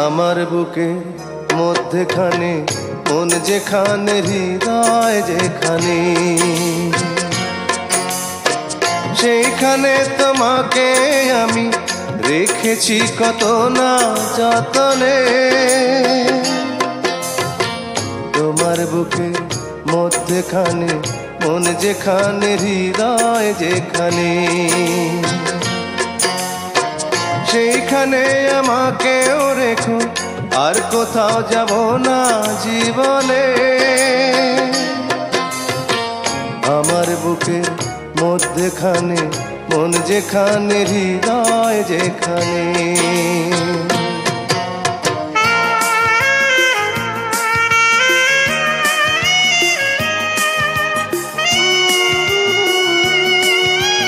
আমার বুকে মধ্যেখানে মন যেখানে হৃদয় যেখানে, সেইখানে তোমাকে আমি রেখেছি কত না যতনে। তোমার বুকে মধ্যেখানে মন যেখানে হৃদয় যেখানে, সেইখানে আমাকেও রেখো, আর কোথাও যাব না জীবনে। আমার বুকের মধ্যেখানে মন যেখানে হৃদয় যেখানে।